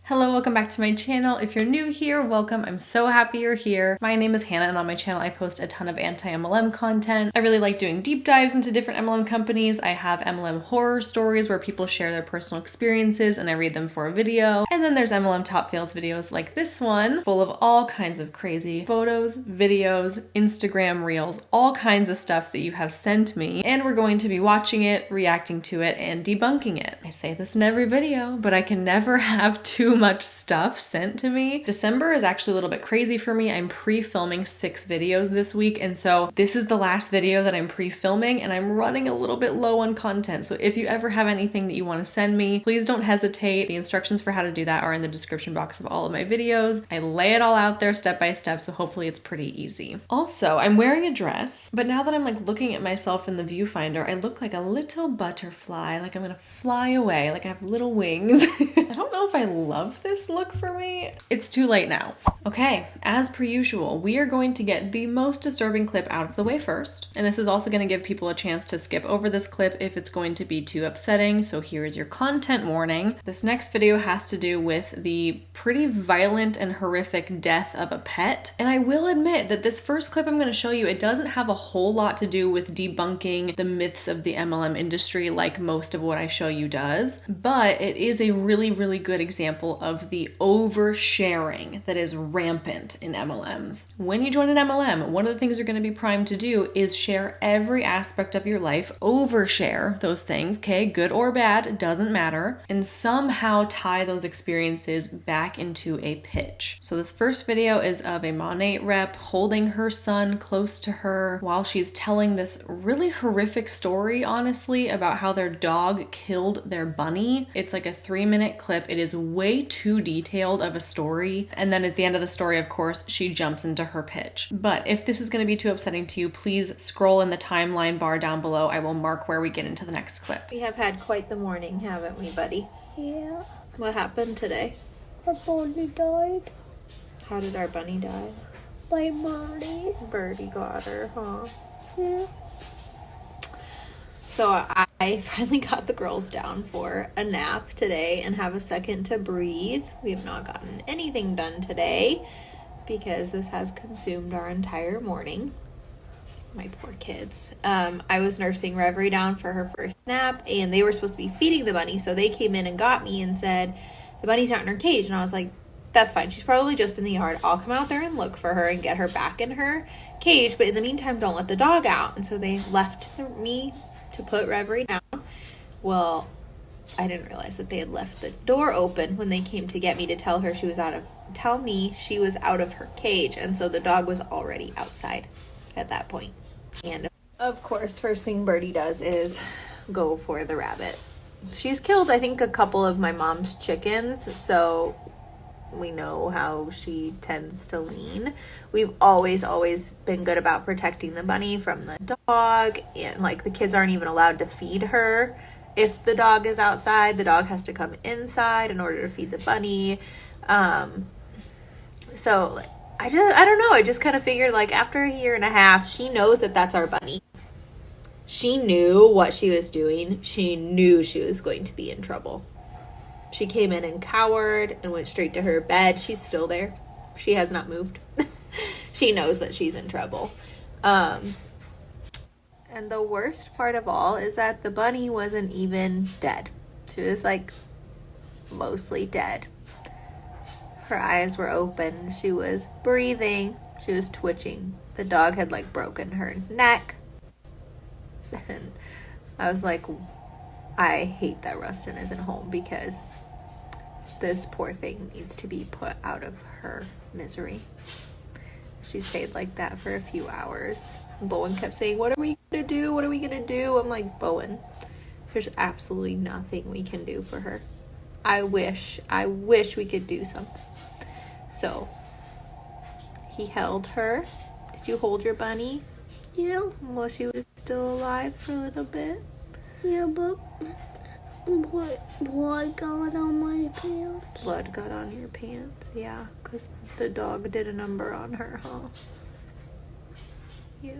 Hello, welcome back to my channel. If you're new here, welcome. I'm so happy you're here. My name is Hannah and on my channel I post a ton of anti-MLM content. I really like doing deep dives into different MLM companies. I have MLM horror stories where people share their personal experiences and I read them for a video. And then there's MLM top fails videos like this one, full of all kinds of crazy photos, videos, Instagram reels, all kinds of stuff that you have sent me. And we're going to be watching it, reacting to it, and debunking it. I say this in every video, but I can never have too much stuff sent to me. December is actually a little bit crazy for me. I'm pre-filming 6 videos this week, and so this is the last video that I'm pre-filming and I'm running a little bit low on content. So if you ever have anything that you want to send me, please don't hesitate. The instructions for how to do that are in the description box of all of my videos. I lay it all out there step by step, so hopefully it's pretty easy. Also, I'm wearing a dress, but now that I'm like looking at myself in the viewfinder, I look like a little butterfly, like I'm gonna fly away, like I have little wings. I don't know if I love this look for me. It's too late now. Okay, as per usual, we are going to get the most disturbing clip out of the way first. And this is also going to give people a chance to skip over this clip if it's going to be too upsetting. So here is your content warning. This next video has to do with the pretty violent and horrific death of a pet. And I will admit that this first clip I'm going to show you, it doesn't have a whole lot to do with debunking the myths of the MLM industry like most of what I show you does. But it is a really, really good example of the oversharing that is rampant in MLMs. When you join an MLM, one of the things you're going to be primed to do is share every aspect of your life, overshare those things, okay, good or bad, doesn't matter, and somehow tie those experiences back into a pitch. So this first video is of a Monat rep holding her son close to her while she's telling this really horrific story, honestly, about how their dog killed their bunny. It's like a 3-minute clip. It is way too detailed of a story. And then at the end of the story, of course, she jumps into her pitch. But if this is going to be too upsetting to you, please scroll in the timeline bar down below. I will mark where we get into the next clip. We have had quite the morning, haven't we, buddy? Yeah, What happened today? our bunny died How did our bunny die? by Marty. Birdie got her, huh? Yeah. So I finally got the girls down for a nap today and have a second to breathe. We have not gotten anything done today because this has consumed our entire morning. My poor kids. I was nursing Reverie down for her first nap and they were supposed to be feeding the bunny, so they came in and got me and said, the bunny's not in her cage. And I was like, that's fine. She's probably just in the yard. I'll come out there and look for her and get her back in her cage. But in the meantime, don't let the dog out. And so they left me to put Reverie down. Well, I didn't realize that they had left the door open when they came to get me to tell me she was out of her cage. And so the dog was already outside at that point. And of course, first thing Birdie does is go for the rabbit. She's killed, I think, a couple of my mom's chickens, so we know how she tends to lean. We've always been good about protecting the bunny from the dog, and like the kids aren't even allowed to feed her. If the dog is outside, the dog has to come inside in order to feed the bunny. So I don't know. I just kind of figured like after a year and a half, she knows that that's our bunny. She knew what she was doing. She knew she was going to be in trouble. She came in and cowered and went straight to her bed. She's still there. She has not moved. She knows that she's in trouble. And the worst part of all is that the bunny wasn't even dead. She was like mostly dead. Her eyes were open. She was breathing. She was twitching. The dog had like broken her neck. And I was like, I hate that Rustin isn't home because this poor thing needs to be put out of her misery. She stayed like that for a few hours. Bowen kept saying, what are we gonna do? What are we gonna do? I'm like, Bowen, there's absolutely nothing we can do for her. I wish we could do something. So he held her. Did you hold your bunny? Yeah, Well, she was still alive for a little bit. yeah, but blood got on my pants. Blood got on your pants, yeah, because the dog did a number on her, huh? Yeah.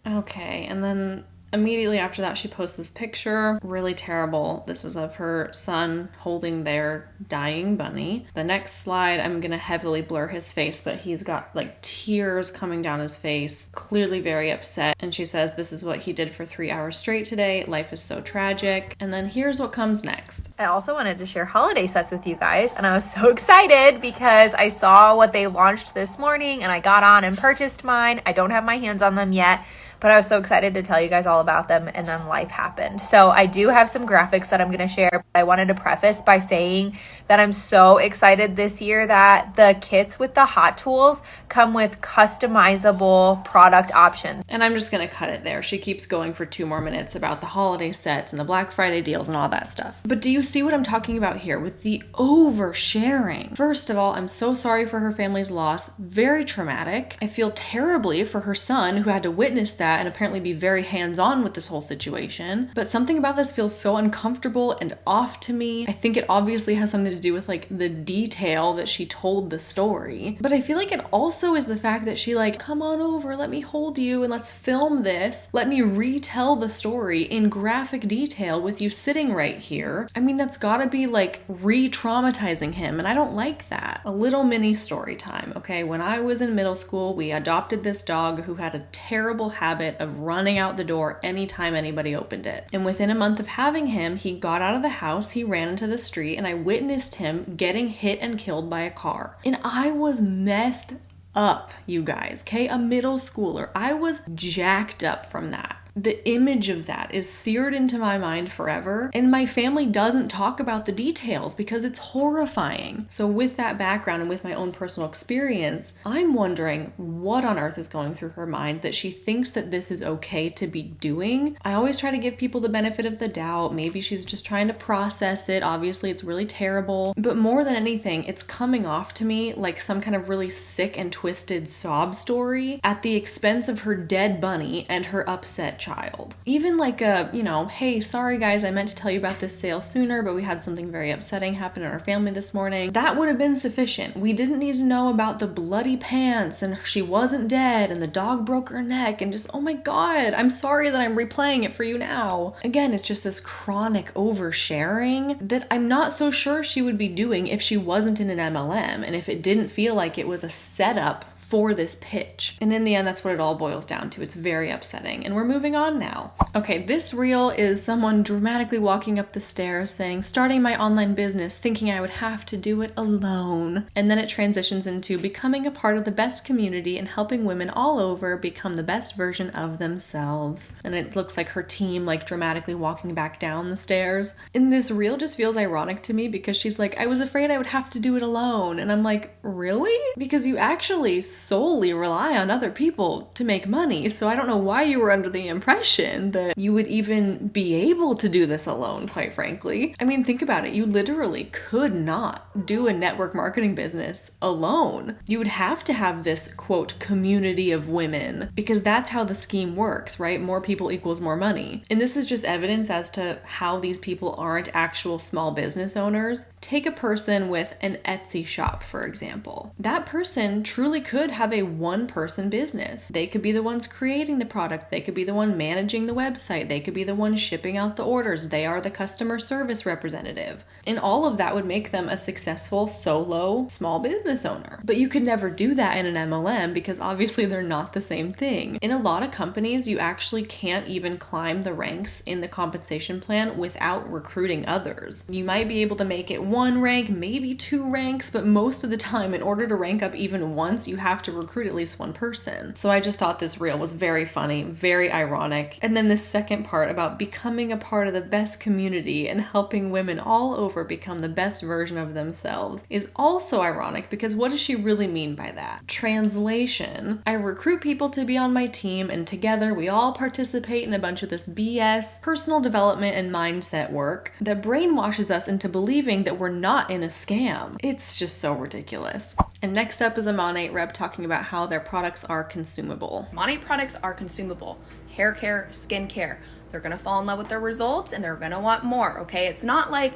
Okay, and then Immediately after that, she posts this picture. Really terrible. This is of her son holding their dying bunny. The next slide, I'm gonna heavily blur his face, but he's got like tears coming down his face, clearly very upset. And she says, this is what he did for 3 hours straight today. Life is so tragic. And then here's what comes next. I also wanted to share holiday sets with you guys, and I was so excited because I saw what they launched this morning and I got on and purchased mine. I don't have my hands on them yet, but I was so excited to tell you guys all about them, and then life happened. So I do have some graphics that I'm going to share. I wanted to preface by saying that I'm so excited this year that the kits with the Hot Tools come with customizable product options. And I'm just going to cut it there. She keeps going for 2 more minutes about the holiday sets and the Black Friday deals and all that stuff. But do you see what I'm talking about here with the oversharing? First of all, I'm so sorry for her family's loss. Very traumatic. I feel terribly for her son who had to witness that and apparently be very hands-on with this whole situation. But something about this feels so uncomfortable and off to me. I think it obviously has something to do with like the detail that she told the story. But I feel like it also is the fact that she like, come on over, let me hold you and let's film this. Let me retell the story in graphic detail with you sitting right here. I mean, that's gotta be like re-traumatizing him, and I don't like that. A little mini story time, okay? When I was in middle school, we adopted this dog who had a terrible habit of running out the door anytime anybody opened it. And within a month of having him, he got out of the house, he ran into the street, and I witnessed him getting hit and killed by a car. And I was messed up, you guys, okay? A middle schooler. I was jacked up from that. The image of that is seared into my mind forever, and my family doesn't talk about the details because it's horrifying. So with that background and with my own personal experience, I'm wondering what on earth is going through her mind that she thinks that this is okay to be doing. I always try to give people the benefit of the doubt. Maybe she's just trying to process it. Obviously, it's really terrible. But more than anything, it's coming off to me like some kind of really sick and twisted sob story at the expense of her dead bunny and her upset child. Even like a, hey, sorry guys, I meant to tell you about this sale sooner, but we had something very upsetting happen in our family this morning. That would have been sufficient. We didn't need to know about the bloody pants and she wasn't dead and the dog broke her neck and just, oh my God, I'm sorry that I'm replaying it for you now. Again, it's just this chronic oversharing that I'm not so sure she would be doing if she wasn't in an MLM and if it didn't feel like it was a setup for this pitch. And in the end, that's what it all boils down to. It's very upsetting. And we're moving on now. Okay, this reel is someone dramatically walking up the stairs saying, starting my online business, thinking I would have to do it alone. And then it transitions into becoming a part of the best community and helping women all over become the best version of themselves. And it looks like her team like dramatically walking back down the stairs. And this reel just feels ironic to me because she's like, I was afraid I would have to do it alone. And I'm like, really? Because you actually solely rely on other people to make money. So I don't know why you were under the impression that you would even be able to do this alone, quite frankly. I mean, think about it. You literally could not do a network marketing business alone. You would have to have this, quote, community of women, because that's how the scheme works, right? More people equals more money. And this is just evidence as to how these people aren't actual small business owners. Take a person with an Etsy shop, for example. That person truly could have a one-person business. They could be the ones creating the product. They could be the one managing the website. They could be the one shipping out the orders. They are the customer service representative. And all of that would make them a successful solo small business owner. But you could never do that in an MLM because obviously they're not the same thing. In a lot of companies, you actually can't even climb the ranks in the compensation plan without recruiting others. You might be able to make it 1 rank, maybe 2 ranks, but most of the time, in order to rank up even once, you have to recruit at least 1 person. So I just thought this reel was very funny, very ironic. And then the second part about becoming a part of the best community and helping women all over become the best version of themselves is also ironic because what does she really mean by that? Translation: I recruit people to be on my team and together we all participate in a bunch of this BS, personal development and mindset work that brainwashes us into believing that we're not in a scam. It's just so ridiculous. And next up is a Monat rep talking about how their products are consumable. Monat products are consumable. Hair care, skin care. They're gonna fall in love with their results and they're gonna want more, okay? It's not like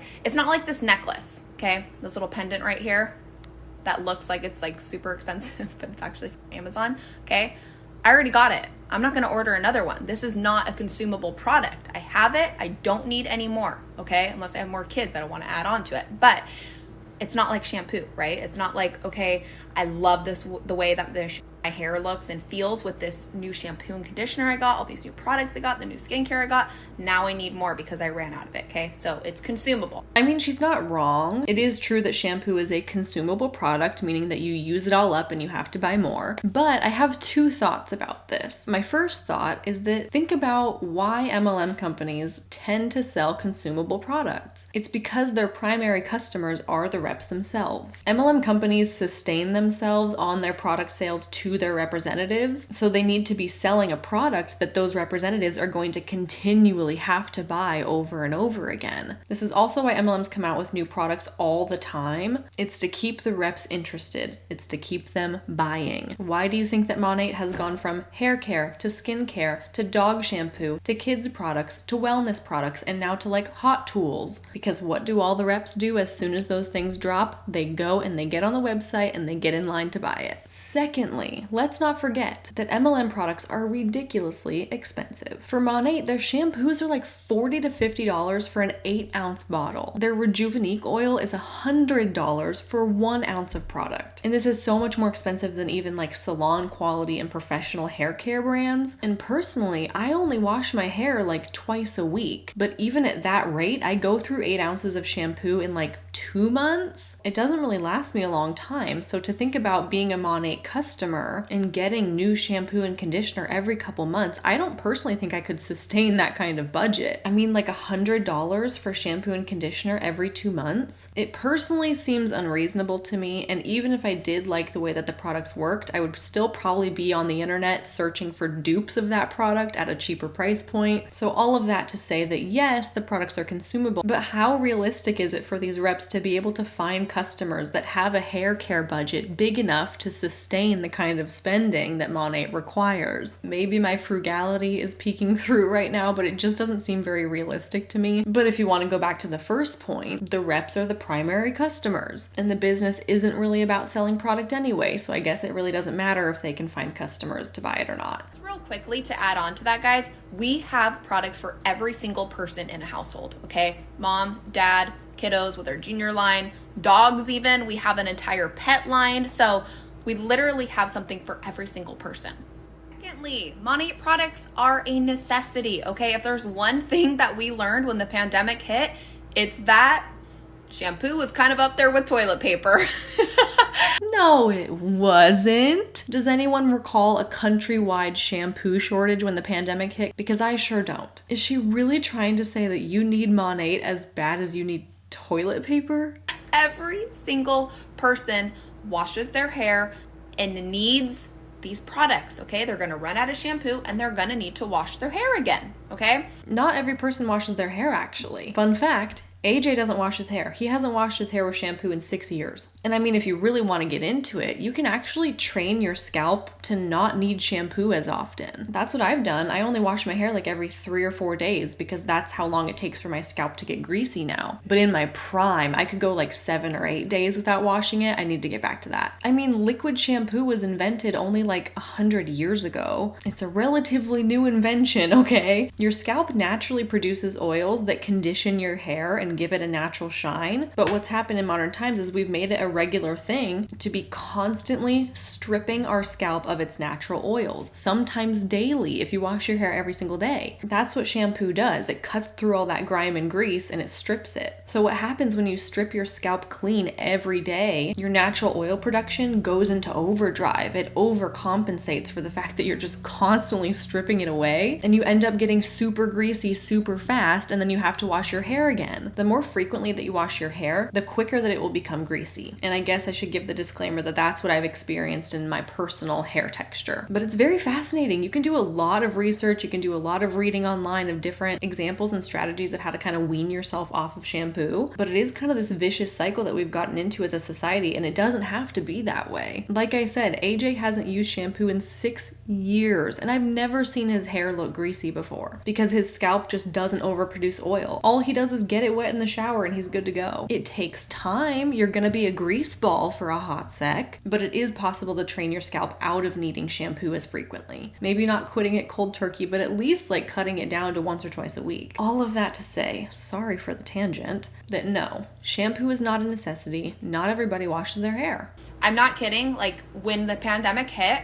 this necklace, okay? This little pendant right here that looks like it's like super expensive, but it's actually from Amazon, okay? I already got it. I'm not going to order another one. This is not a consumable product. I have it. I don't need any more, okay? Unless I have more kids, I don't want to add on to it. But it's not like shampoo, right? It's not like, okay, I love this, the way that my hair looks and feels with this new shampoo and conditioner I got, all these new products I got, the new skincare I got. Now I need more because I ran out of it, okay? So it's consumable. I mean, she's not wrong. It is true that shampoo is a consumable product, meaning that you use it all up and you have to buy more. But I have two thoughts about this. My first thought is that think about why MLM companies tend to sell consumable products. It's because their primary customers are the reps themselves. MLM companies sustain themselves on their product sales to their representatives, so they need to be selling a product that those representatives are going to continually have to buy over and over again. This is also why MLMs come out with new products all the time. It's to keep the reps interested. It's to keep them buying. Why do you think that Monat has gone from hair care to skin care to dog shampoo to kids products to wellness products and now to like hot tools? Because what do all the reps do as soon as those things drop? They go and they get on the website and they get in line to buy it. Secondly, let's not forget that MLM products are ridiculously expensive. For Monat, their shampoos are like $40 to $50 for an 8-ounce bottle. Their Rejuvenique oil is $100 for 1 ounce of product. And this is so much more expensive than even like salon quality and professional hair care brands. And personally, I only wash my hair like twice a week. But even at that rate, I go through 8 ounces of shampoo in like 2 months. It doesn't really last me a long time. So to think about being a Monat customer and getting new shampoo and conditioner every couple months, I don't personally think I could sustain that kind of budget. I mean, like $100 for shampoo and conditioner every 2 months? It personally seems unreasonable to me. And even if I did like the way that the products worked, I would still probably be on the internet searching for dupes of that product at a cheaper price point. So all of that to say that yes, the products are consumable, but how realistic is it for these reps to be able to find customers that have a hair care budget big enough to sustain the kind of spending that Monat requires? Maybe my frugality is peeking through right now, but it just doesn't seem very realistic to me. But if you want to go back to the first point, the reps are the primary customers, and the business isn't really about selling product anyway, so I guess it really doesn't matter if they can find customers to buy it or not. Real quickly to add on to that, guys, we have products for every single person in a household, okay? Mom, dad, kiddos with our junior line, dogs even. We have an entire pet line. So we literally have something for every single person. Secondly, Monat products are a necessity, okay? If there's one thing that we learned when the pandemic hit, it's that shampoo was kind of up there with toilet paper. No, it wasn't. Does anyone recall a countrywide shampoo shortage when the pandemic hit? Because I sure don't. Is she really trying to say that you need Monat as bad as you need toilet paper? Every single person washes their hair and needs these products, okay? They're gonna run out of shampoo and they're gonna need to wash their hair again, okay? Not every person washes their hair, actually. Fun fact, AJ doesn't wash his hair. He hasn't washed his hair with shampoo in 6 years. And I mean, if you really want to get into it, you can actually train your scalp to not need shampoo as often. That's what I've done. I only wash my hair like every 3 or 4 days because that's how long it takes for my scalp to get greasy now. But in my prime, I could go like 7 or 8 days without washing it. I need to get back to that. I mean, liquid shampoo was invented only like 100 years ago. It's a relatively new invention, okay? Your scalp naturally produces oils that condition your hair and give it a natural shine. But what's happened in modern times is we've made it a regular thing to be constantly stripping our scalp of its natural oils, sometimes daily if you wash your hair every single day. That's what shampoo does. It cuts through all that grime and grease and it strips it. So what happens when you strip your scalp clean every day, your natural oil production goes into overdrive. It overcompensates for the fact that you're just constantly stripping it away, and you end up getting super greasy super fast, and then you have to wash your hair again. The more frequently that you wash your hair, the quicker that it will become greasy. And I guess I should give the disclaimer that that's what I've experienced in my personal hair texture. But it's very fascinating. You can do a lot of research. You can do a lot of reading online of different examples and strategies of how to kind of wean yourself off of shampoo. But it is kind of this vicious cycle that we've gotten into as a society, and it doesn't have to be that way. Like I said, AJ hasn't used shampoo in 6 years, and I've never seen his hair look greasy before because his scalp just doesn't overproduce oil. All he does is get it wet wet in the shower and he's good to go. It takes time. You're gonna be a grease ball for a hot sec, but it is possible to train your scalp out of needing shampoo as frequently. Maybe not quitting it cold turkey, but at least like cutting it down to once or twice a week. All of that to say, sorry for the tangent, that no, shampoo is not a necessity. Not everybody washes their hair. I'm not kidding. Like when the pandemic hit,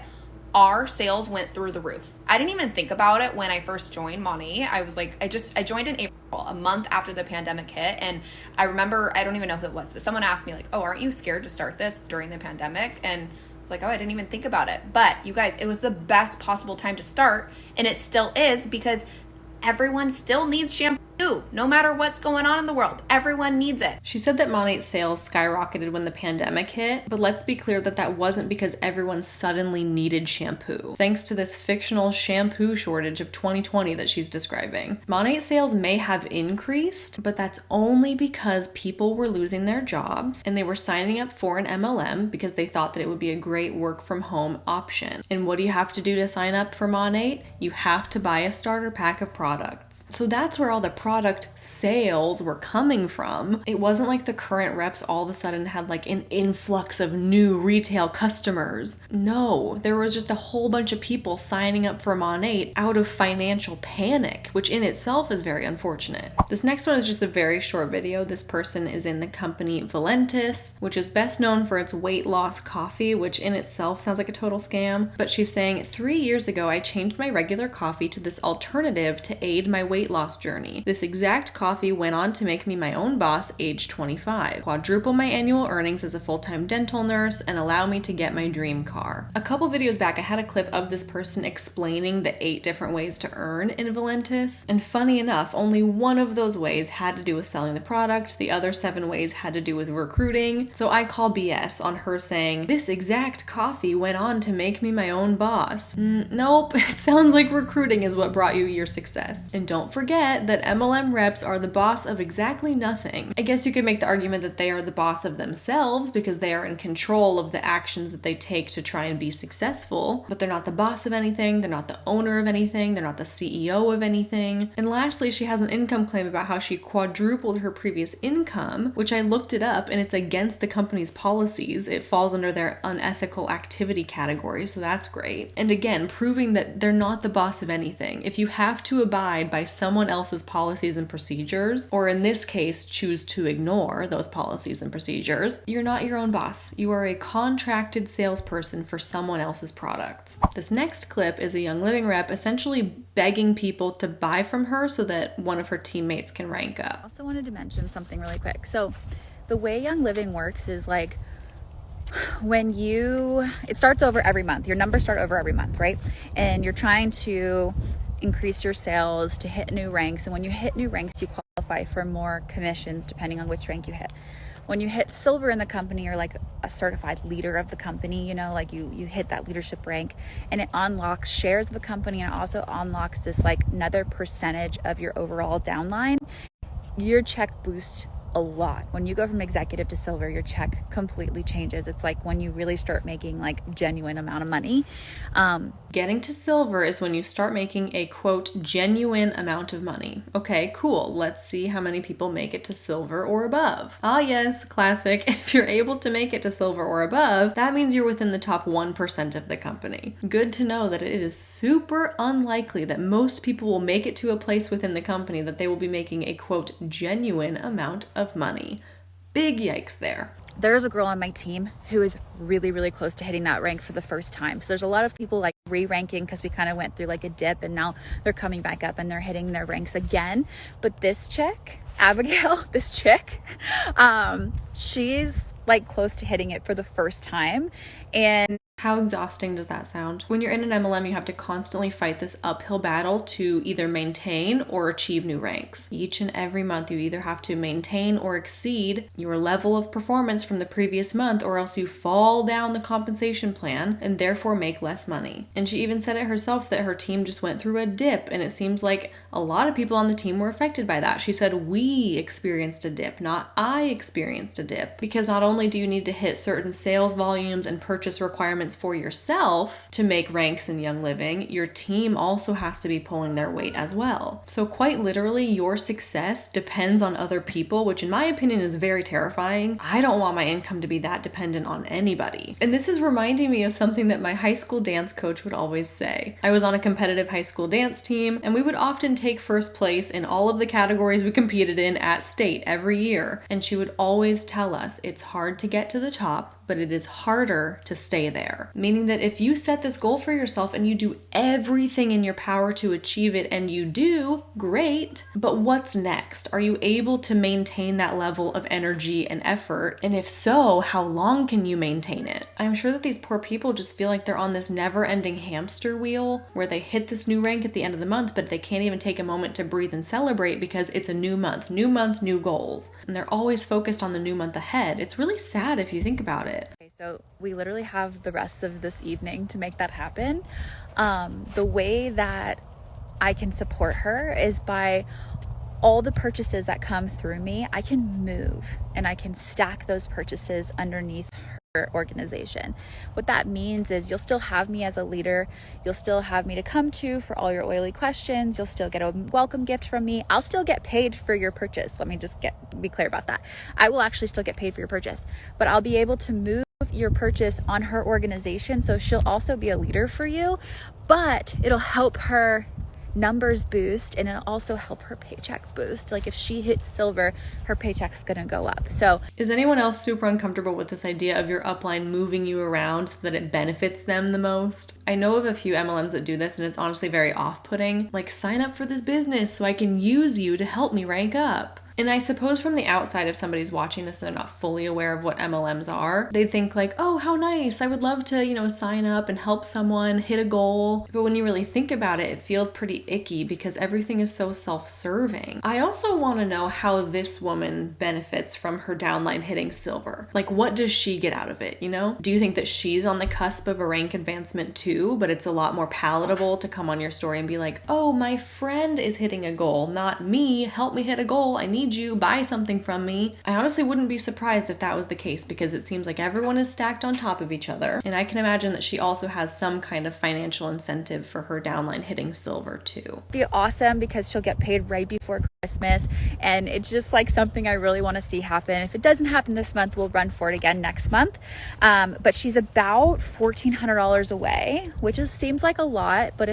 our sales went through the roof. I didn't even think about it when I first joined Monee. I was like, I joined in April, a month after the pandemic hit. And I remember, I don't even know who it was, but someone asked me like, oh, aren't you scared to start this during the pandemic? And I was like, oh, I didn't even think about it. But you guys, it was the best possible time to start. And it still is, because everyone still needs shampoo. No matter what's going on in the world, everyone needs it. She said that Monate's sales skyrocketed when the pandemic hit, but let's be clear that that wasn't because everyone suddenly needed shampoo, thanks to this fictional shampoo shortage of 2020 that she's describing. Monate's sales may have increased, but that's only because people were losing their jobs and they were signing up for an MLM because they thought that it would be a great work from home option. And what do you have to do to sign up for Monate? You have to buy a starter pack of products. So that's where all the product sales were coming from. It wasn't like the current reps all of a sudden had like an influx of new retail customers. No, there was just a whole bunch of people signing up for Monate out of financial panic, which in itself is very unfortunate. This next one is just a very short video. This person is in the company Valentis, which is best known for its weight loss coffee, which in itself sounds like a total scam. But she's saying, 3 years ago, I changed my regular coffee to this alternative to aid my weight loss journey. This exact coffee went on to make me my own boss age 25, quadruple my annual earnings as a full-time dental nurse, and allow me to get my dream car. A couple videos back, I had a clip of this person explaining the 8 different ways to earn in Valentis, and funny enough, only one of those ways had to do with selling the product, the other 7 ways had to do with recruiting, so I call BS on her saying, this exact coffee went on to make me my own boss. Nope, it sounds like recruiting is what brought you your success. And don't forget that MLM reps are the boss of exactly nothing. I guess you could make the argument that they are the boss of themselves because they are in control of the actions that they take to try and be successful, but they're not the boss of anything, they're not the owner of anything, they're not the CEO of anything. And lastly, she has an income claim about how she quadrupled her previous income, which I looked it up and it's against the company's policies. It falls under their unethical activity category, so that's great. And again, proving that they're not the boss of anything. If you have to abide by someone else's policies and procedures, or in this case, choose to ignore those policies and procedures, you're not your own boss. You are a contracted salesperson for someone else's products. This next clip is a Young Living rep essentially begging people to buy from her so that one of her teammates can rank up. I also wanted to mention something really quick. So the way Young Living works is like, it starts over every month. Your numbers start over every month, right? And you're trying to increase your sales to hit new ranks. And when you hit new ranks, you qualify for more commissions depending on which rank you hit. When you hit silver in the company, you're like a certified leader of the company, you know, like you hit that leadership rank, and it unlocks shares of the company, and it also unlocks this like another percentage of your overall downline. Your check boosts a lot. When you go from executive to silver, your check completely changes. It's like when you really start making like genuine amount of money. Getting to silver is when you start making a quote genuine amount of money. Okay, cool. Let's see how many people make it to silver or above. Ah yes, classic. If you're able to make it to silver or above, that means you're within the top 1% of the company. Good to know that it is super unlikely that most people will make it to a place within the company that they will be making a quote genuine amount of money. Big yikes there. There's a girl on my team who is really, really close to hitting that rank for the first time. So there's a lot of people like re-ranking because we kind of went through like a dip and now they're coming back up and they're hitting their ranks again. But this chick, Abigail, she's like close to hitting it for the first time. And how exhausting does that sound? When you're in an MLM, you have to constantly fight this uphill battle to either maintain or achieve new ranks. Each and every month, you either have to maintain or exceed your level of performance from the previous month, or else you fall down the compensation plan and therefore make less money. And she even said it herself that her team just went through a dip, and it seems like a lot of people on the team were affected by that. She said, we experienced a dip, not I experienced a dip, because not only do you need to hit certain sales volumes and purchase requirements requirements for yourself to make ranks in Young Living, your team also has to be pulling their weight as well. So quite literally, your success depends on other people, which in my opinion is very terrifying. I don't want my income to be that dependent on anybody. And this is reminding me of something that my high school dance coach would always say. I was on a competitive high school dance team, and we would often take first place in all of the categories we competed in at state every year. And she would always tell us it's hard to get to the top, but it is harder to stay there. Meaning that if you set this goal for yourself and you do everything in your power to achieve it, and you do, great. But what's next? Are you able to maintain that level of energy and effort? And if so, how long can you maintain it? I'm sure that these poor people just feel like they're on this never-ending hamster wheel where they hit this new rank at the end of the month, but they can't even take a moment to breathe and celebrate because it's a new month, new goals. And they're always focused on the new month ahead. It's really sad if you think about it. Okay, so we literally have the rest of this evening to make that happen. The way that I can support her is by all the purchases that come through me. I can move and I can stack those purchases underneath her organization. What that means is you'll still have me as a leader. You'll still have me to come to for all your oily questions. You'll still get a welcome gift from me. I'll still get paid for your purchase. Let me just be clear about that. I will actually still get paid for your purchase, but I'll be able to move your purchase on her organization. So she'll also be a leader for you, but it'll help her numbers boost, and it'll also help her paycheck boost. Like if she hits silver, her paycheck's gonna go up. So is anyone else super uncomfortable with this idea of your upline moving you around so that it benefits them the most? I know of a few MLMs that do this, and it's honestly very off-putting. Like, sign up for this business so I can use you to help me rank up. And I suppose from the outside, if somebody's watching this and they're not fully aware of what MLMs are, they'd think like, oh, how nice. I would love to, sign up and help someone hit a goal. But when you really think about it, it feels pretty icky because everything is so self-serving. I also want to know how this woman benefits from her downline hitting silver. Like, what does she get out of it, Do you think that she's on the cusp of a rank advancement too, but it's a lot more palatable to come on your story and be like, oh, my friend is hitting a goal, not me. Help me hit a goal. I need you, buy something from me. I honestly wouldn't be surprised if that was the case because it seems like everyone is stacked on top of each other. And I can imagine that she also has some kind of financial incentive for her downline hitting silver too. Be awesome because she'll get paid right before Christmas, and it's just like something I really want to see happen. If it doesn't happen this month, we'll run for it again next month. But she's about $1,400 away, which seems like a lot, but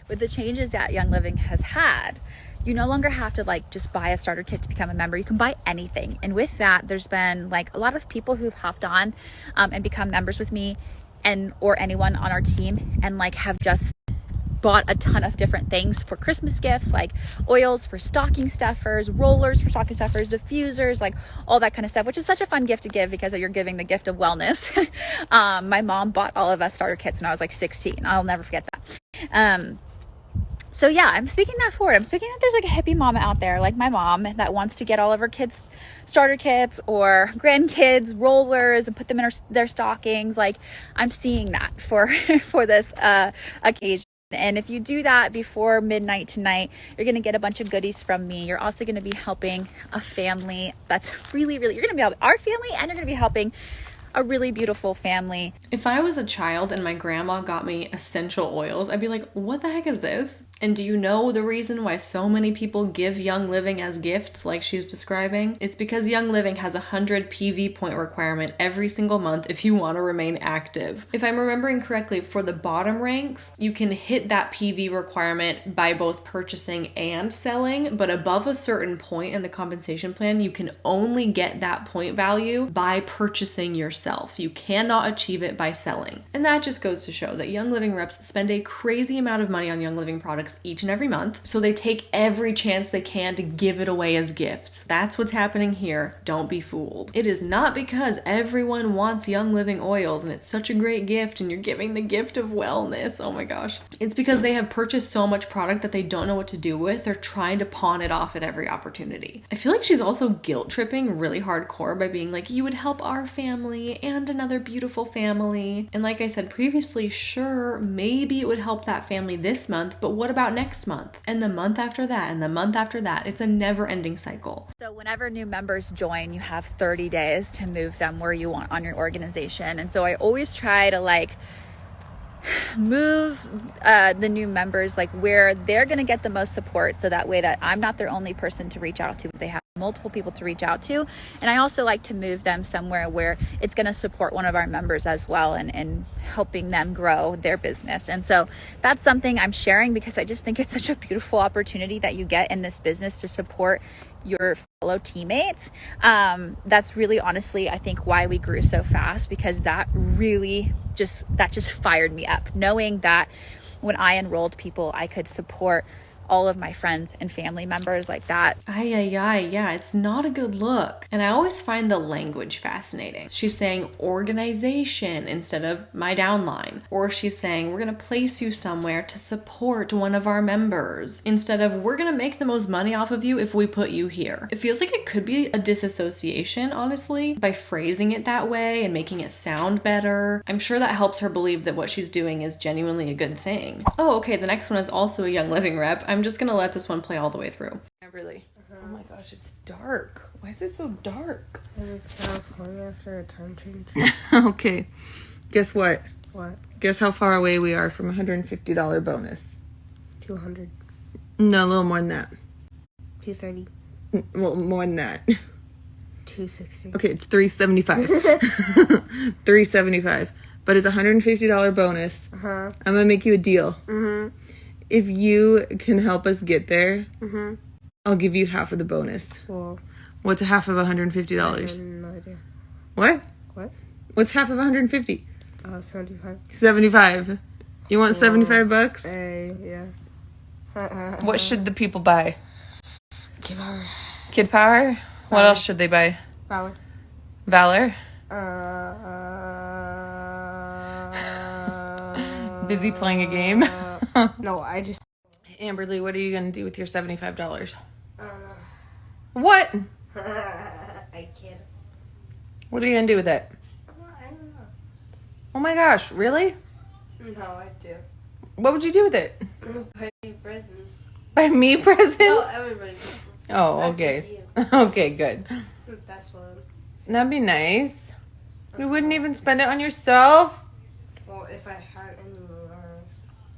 with the changes that Young Living has had, you no longer have to just buy a starter kit to become a member. You can buy anything. And with that, there's been a lot of people who've hopped on and become members with me or anyone on our team and have just bought a ton of different things for Christmas gifts, like oils for stocking stuffers, rollers for stocking stuffers, diffusers, all that kind of stuff, which is such a fun gift to give because you're giving the gift of wellness. My mom bought all of us starter kits when I was 16. I'll never forget that. So yeah, I'm speaking that forward. I'm speaking that there's a hippie mama out there like my mom that wants to get all of her kids starter kits or grandkids rollers and put them in their stockings. I'm seeing that for this occasion. And if you do that before midnight tonight, you're going to get a bunch of goodies from me. You're also going to be helping a family that's really, you're going to be helping our family, and you're going to be helping a really beautiful family. If I was a child and my grandma got me essential oils, I'd be like, what the heck is this? And do you know the reason why so many people give Young Living as gifts like she's describing? It's because Young Living has a 100 PV point requirement every single month if you want to remain active. If I'm remembering correctly, for the bottom ranks, you can hit that PV requirement by both purchasing and selling, but above a certain point in the compensation plan, you can only get that point value by purchasing yourself. You cannot achieve it by selling. And that just goes to show that Young Living reps spend a crazy amount of money on Young Living products each and every month, so they take every chance they can to give it away as gifts. That's what's happening here. Don't be fooled. It is not because everyone wants Young Living oils and it's such a great gift and you're giving the gift of wellness. Oh my gosh. It's because they have purchased so much product that they don't know what to do with. They're trying to pawn it off at every opportunity. I feel like she's also guilt tripping really hardcore by being like, you would help our family family and another beautiful family. And like I said previously, sure, maybe it would help that family this month, but what about next month? And the month after that, and the month after that. It's a never-ending cycle. So whenever new members join, you have 30 days to move them where you want on your organization. And so I always try to move the new members where they're going to get the most support, so that way that I'm not their only person to reach out to. They have multiple people to reach out to. And I also like to move them somewhere where it's going to support one of our members as well, and helping them grow their business. And so that's something I'm sharing because I just think it's such a beautiful opportunity that you get in this business to support your fellow teammates. That's really honestly, I think, why we grew so fast, because that really just fired me up, knowing that when I enrolled people, I could support all of my friends and family members like that. Yeah, it's not a good look. And I always find the language fascinating. She's saying organization instead of my downline. Or she's saying we're going to place you somewhere to support one of our members instead of we're going to make the most money off of you if we put you here. It feels like it could be a disassociation, honestly, by phrasing it that way and making it sound better. I'm sure that helps her believe that what she's doing is genuinely a good thing. Oh, okay, the next one is also a Young Living rep. I'm just gonna let this one play all the way through. Yeah, really? Oh my gosh, it's dark. Why is it so dark? It's California after a time change. Okay. Guess what? What? Guess how far away we are from a $150 bonus? 200. No, a little more than that. 230. Well, more than that. 260. Okay, it's $375. $375. But it's a $150 bonus. Uh-huh. I'm gonna make you a deal. Mm-hmm. If you can help us get there, Mm-hmm. I'll give you half of the bonus. Well, What's half of I $150? have no idea. What? What? What's half of 150? 75. 75. You want 75 bucks? Yeah. What should the people buy? Give her. Kid Power? What else should they buy? Power. Valor? Busy playing a game? No, I just. Amberly, what are you going to do with your $75? What? I can't. What are you going to do with it? I don't know. Oh my gosh, really? No, I do. What would you do with it? Buy me presents. Buy me presents? No, everybody presents. Oh, Not okay. just Okay, good. you. That's fun. That'd be nice. You wouldn't even spend it on yourself? Well, if I had any more.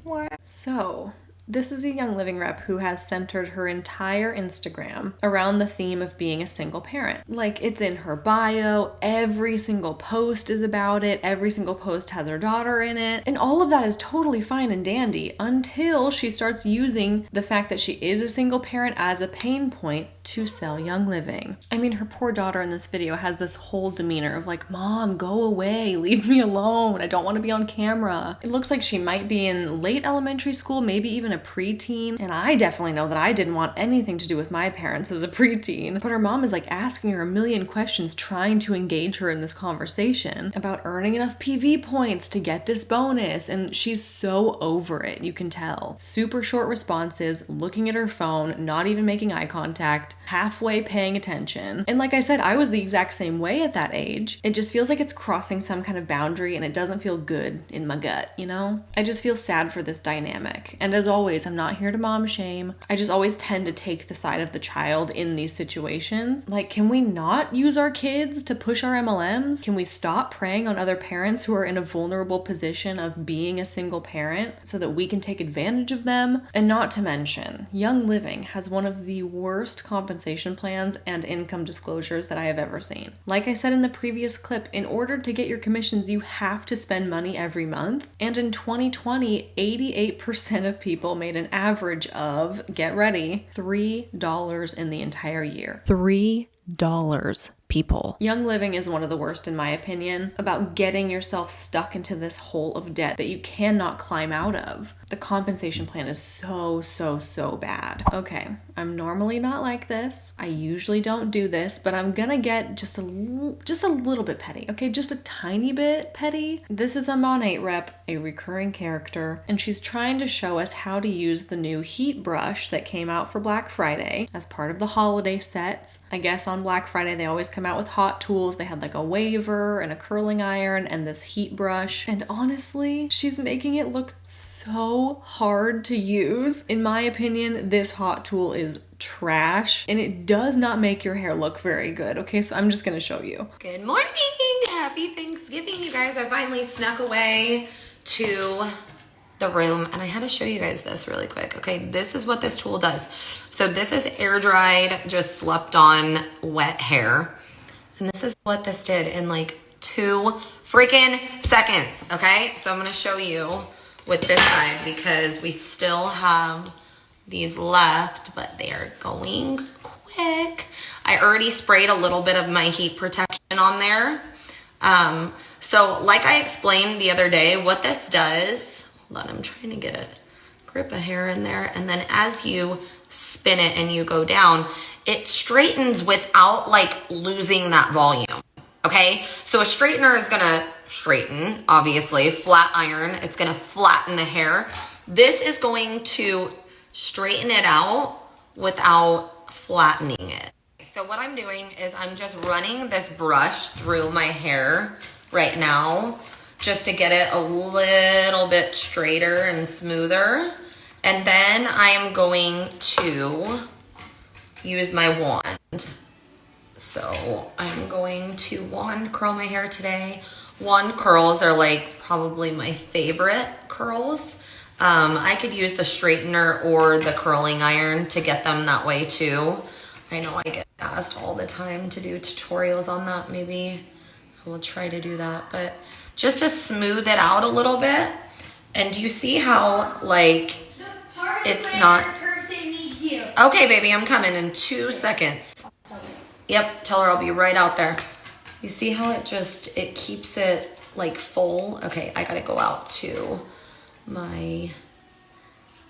What? So, this is a Young Living rep who has centered her entire Instagram around the theme of being a single parent. Like, it's in her bio, every single post is about it, every single post has her daughter in it, and all of that is totally fine and dandy until she starts using the fact that she is a single parent as a pain point to sell Young Living. I mean, her poor daughter in this video has this whole demeanor of like, Mom, go away, leave me alone, I don't want to be on camera. It looks like she might be in late elementary school, maybe even a preteen, and I definitely know that I didn't want anything to do with my parents as a preteen, but her mom is like asking her a million questions, trying to engage her in this conversation about earning enough PV points to get this bonus, and she's so over it, you can tell. Super short responses, looking at her phone, not even making eye contact, halfway paying attention. And like I said, I was the exact same way at that age. It just feels like it's crossing some kind of boundary and it doesn't feel good in my gut, you know? I just feel sad for this dynamic. And as always, I'm not here to mom shame. I just always tend to take the side of the child in these situations. Like, can we not use our kids to push our MLMs? Can we stop preying on other parents who are in a vulnerable position of being a single parent so that we can take advantage of them? And not to mention, Young Living has one of the worst compensation plans and income disclosures that I have ever seen. Like I said in the previous clip, in order to get your commissions, you have to spend money every month. And in 2020, 88% of people made an average of, get ready, $3 in the entire year. $3, people. Young Living is one of the worst in my opinion about getting yourself stuck into this hole of debt that you cannot climb out of. The compensation plan is so bad. Okay, I'm normally not like this. I usually don't do this, but I'm gonna get just a little bit petty, okay? Just a tiny bit petty. This is a Mon8 rep, a recurring character, and she's trying to show us how to use the new heat brush that came out for Black Friday as part of the holiday sets, I guess on on Black Friday. They always come out with hot tools. They had like a waver and a curling iron and this heat brush. And honestly, she's making it look so hard to use. In my opinion, this hot tool is trash and it does not make your hair look very good. Okay, so I'm just gonna show you. Good morning. Happy Thanksgiving, you guys. I finally snuck away to the room and I had to show you guys this really quick. Okay, this is what this tool does. So this is air dried, just slept on wet hair. And this is what this did in like 2 freaking seconds. Okay, so I'm gonna show you with this side because we still have these left, but they are going quick. I already sprayed a little bit of my heat protection on there. So like I explained the other day, what this does, hold on, I'm trying to get a grip of hair in there. And then as you spin it and you go down, it straightens without like losing that volume. Okay, so a straightener is gonna straighten, obviously, flat iron, it's gonna flatten the hair. This is going to straighten it out without flattening it. So what I'm doing is I'm just running this brush through my hair right now just to get it a little bit straighter and smoother. And then I am going to use my wand. So I'm going to wand curl my hair today. Wand curls are like probably my favorite curls. I could use the straightener or the curling iron to get them that way too. I know I get asked all the time to do tutorials on that. Maybe I will try to do that, but just to smooth it out a little bit. And do you see how like it's not... Okay, baby, I'm coming in 2 seconds. Yep, tell her I'll be right out there. You see how it keeps it like full? Okay, I gotta go out to my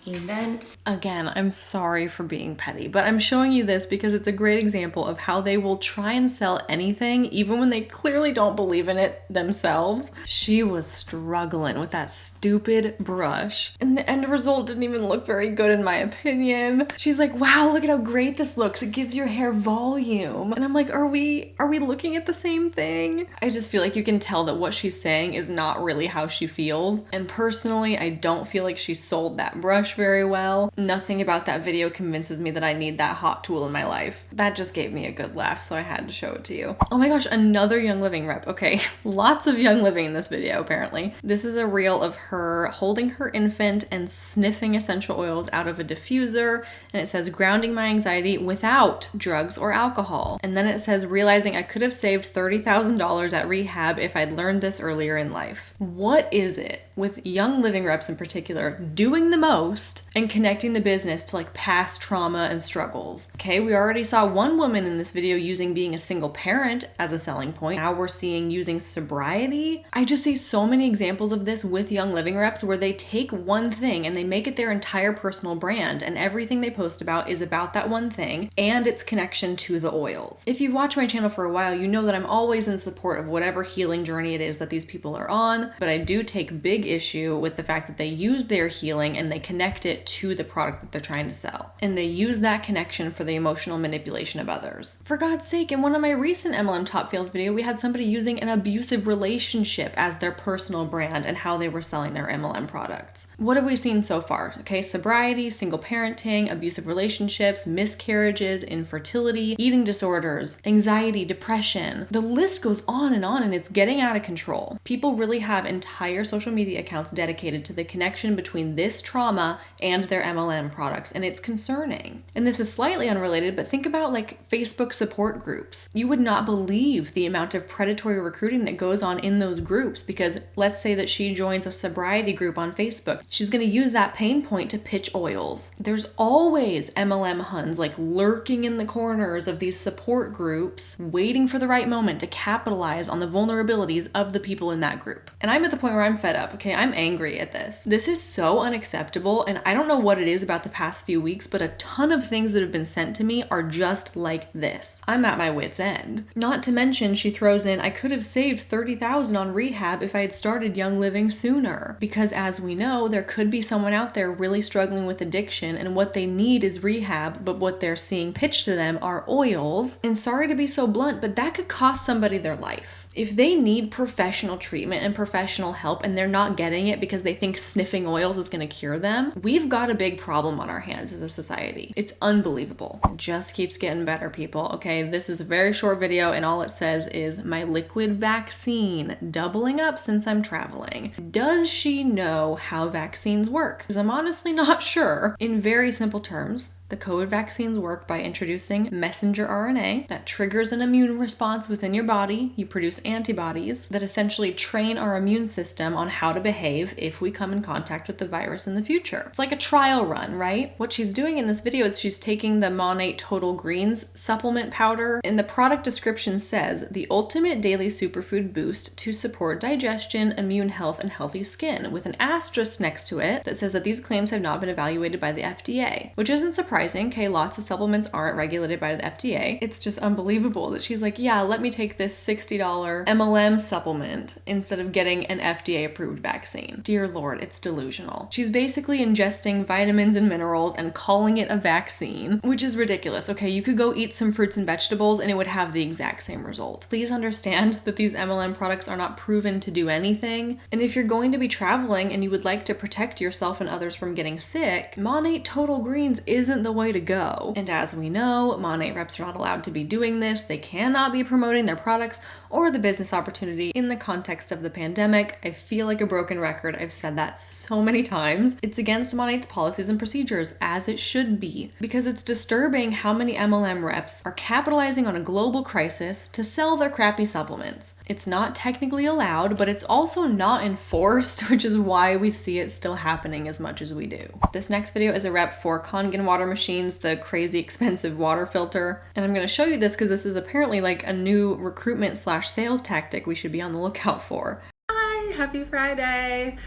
event. Again, I'm sorry for being petty, but I'm showing you this because it's a great example of how they will try and sell anything even when they clearly don't believe in it themselves. She was struggling with that stupid brush and the end result didn't even look very good in my opinion. She's like, wow, look at how great this looks. It gives your hair volume. And I'm like, are we looking at the same thing? I just feel like you can tell that what she's saying is not really how she feels. And personally, I don't feel like she sold that brush very well. Nothing about that video convinces me that I need that hot tool in my life. That just gave me a good laugh, so I had to show it to you. Oh my gosh, another Young Living rep. Okay, lots of Young Living in this video apparently. This is a reel of her holding her infant and sniffing essential oils out of a diffuser, and it says grounding my anxiety without drugs or alcohol. And then it says realizing I could have saved $30,000 at rehab if I'd learned this earlier in life. What is it with Young Living reps in particular doing the most and connecting the business to like past trauma and struggles? Okay, we already saw one woman in this video using being a single parent as a selling point. Now we're seeing using sobriety. I just see so many examples of this with Young Living reps where they take one thing and they make it their entire personal brand, and everything they post about is about that one thing and its connection to the oils. If you've watched my channel for a while, you know that I'm always in support of whatever healing journey it is that these people are on, but I do take big issue with the fact that they use their healing and they connect it to the product that they're trying to sell. And they use that connection for the emotional manipulation of others. For God's sake, in one of my recent MLM Top Fails video, we had somebody using an abusive relationship as their personal brand and how they were selling their MLM products. What have we seen so far? Okay, sobriety, single parenting, abusive relationships, miscarriages, infertility, eating disorders, anxiety, depression. The list goes on and it's getting out of control. People really have entire social media accounts dedicated to the connection between this trauma and their MLM products, and it's concerning. And this is slightly unrelated, but think about like Facebook support groups. You would not believe the amount of predatory recruiting that goes on in those groups, because let's say that she joins a sobriety group on Facebook. She's going to use that pain point to pitch oils. There's always MLM Huns like lurking in the corners of these support groups, waiting for the right moment to capitalize on the vulnerabilities of the people in that group. And I'm at the point where I'm fed up, okay? I'm angry at this. This is so unacceptable, and I don't know what it is about the past few weeks, but a ton of things that have been sent to me are just like this. I'm at my wit's end. Not to mention, she throws in, I could have saved $30,000 on rehab if I had started Young Living sooner. Because as we know, there could be someone out there really struggling with addiction, and what they need is rehab, but what they're seeing pitched to them are oils. And sorry to be so blunt, but that could cost somebody their life. If they need professional treatment and professional help and they're not getting it because they think sniffing oils is going to cure them, we've got a big problem on our hands as a society. It's unbelievable. It just keeps getting better, people. Okay, this is a very short video and all it says is my liquid vaccine doubling up since I'm traveling. Does she know how vaccines work? Because I'm honestly not sure. In very simple terms, the COVID vaccines work by introducing messenger RNA that triggers an immune response within your body. You produce antibodies that essentially train our immune system on how to behave if we come in contact with the virus in the future. It's like a trial run, right? What she's doing in this video is she's taking the Monate Total Greens supplement powder, and the product description says the ultimate daily superfood boost to support digestion, immune health, and healthy skin, with an asterisk next to it that says that these claims have not been evaluated by the FDA, which isn't surprising. Okay, lots of supplements aren't regulated by the FDA. It's just unbelievable that she's like, yeah, let me take this $60 MLM supplement instead of getting an FDA approved vaccine. Dear Lord, it's delusional. She's basically ingesting vitamins and minerals and calling it a vaccine, which is ridiculous. Okay, you could go eat some fruits and vegetables and it would have the exact same result. Please understand that these MLM products are not proven to do anything. And if you're going to be traveling and you would like to protect yourself and others from getting sick, Monate Total Greens isn't the way to go. And as we know, Monate reps are not allowed to be doing this. They cannot be promoting their products or the business opportunity in the context of the pandemic. I feel like a broken record. I've said that so many times. It's against Monate's policies and procedures, as it should be, because it's disturbing how many MLM reps are capitalizing on a global crisis to sell their crappy supplements. It's not technically allowed, but it's also not enforced, which is why we see it still happening as much as we do. This next video is a rep for Kangen water machines, the crazy expensive water filter. And I'm going to show you this because this is apparently like a new recruitment / sales tactic we should be on the lookout for. Hi, happy Friday.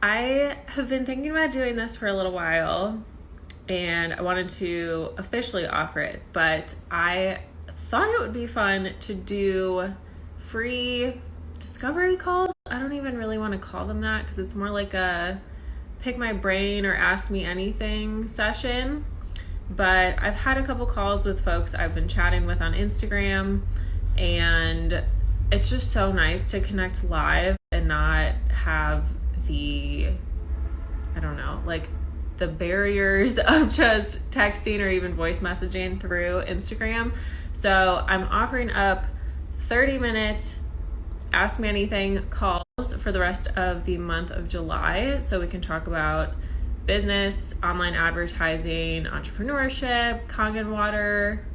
I have been thinking about doing this for a little while and I wanted to officially offer it, but I thought it would be fun to do free discovery calls. I don't even really want to call them that because it's more like a pick my brain or ask me anything session. But I've had a couple calls with folks I've been chatting with on Instagram, and it's just so nice to connect live and not have the, I don't know, like the barriers of just texting or even voice messaging through Instagram. So I'm offering up 30-minute Ask Me Anything calls for the rest of the month of July, so we can talk about business, online advertising, entrepreneurship, Kangen water,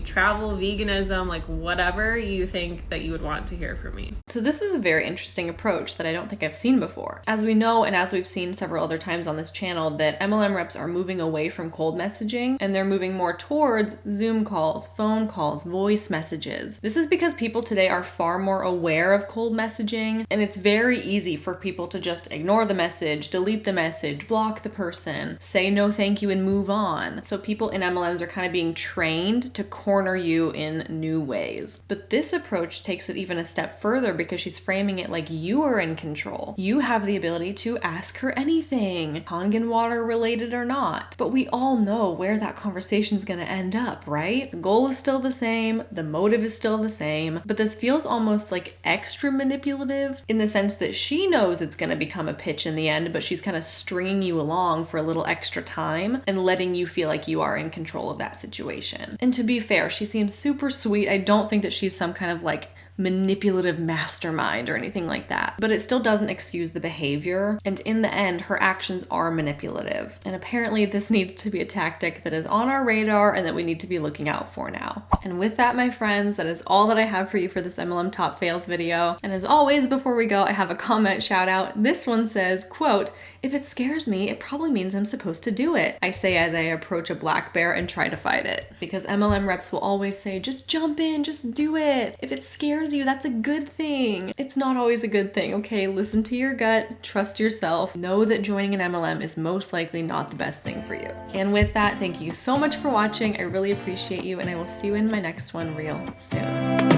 travel, veganism, like whatever you think that you would want to hear from me. So this is a very interesting approach that I don't think I've seen before. As we know, and as we've seen several other times on this channel, that MLM reps are moving away from cold messaging and they're moving more towards Zoom calls, phone calls, voice messages. This is because people today are far more aware of cold messaging, and it's very easy for people to just ignore the message, delete the message, block the person, say no thank you and move on. So people in MLMs are kind of being trained to corner you in new ways. But this approach takes it even a step further because she's framing it like you are in control. You have the ability to ask her anything, Kangen water related or not. But we all know where that conversation's gonna end up, right? The goal is still the same, the motive is still the same, but this feels almost like extra manipulative in the sense that she knows it's gonna become a pitch in the end, but she's kind of stringing you along for a little extra time and letting you feel like you are in control of that situation. And to be fair, she seems super sweet. I don't think that she's some kind of like manipulative mastermind or anything like that, but it still doesn't excuse the behavior, and in the end her actions are manipulative, and apparently this needs to be a tactic that is on our radar and that we need to be looking out for now. And with that, my friends, that is all that I have for you for this MLM Top Fails video. And as always, before we go, I have a comment shout out. This one says, quote, "If it scares me, it probably means I'm supposed to do it," I say as I approach a black bear and try to fight it, because MLM reps will always say, just jump in, just do it. If it scares scares you, that's a good thing. It's not always a good thing, okay? Listen to your gut, trust yourself, know that joining an MLM is most likely not the best thing for you. And with that, thank you so much for watching. I really appreciate you, and I will see you in my next one real soon.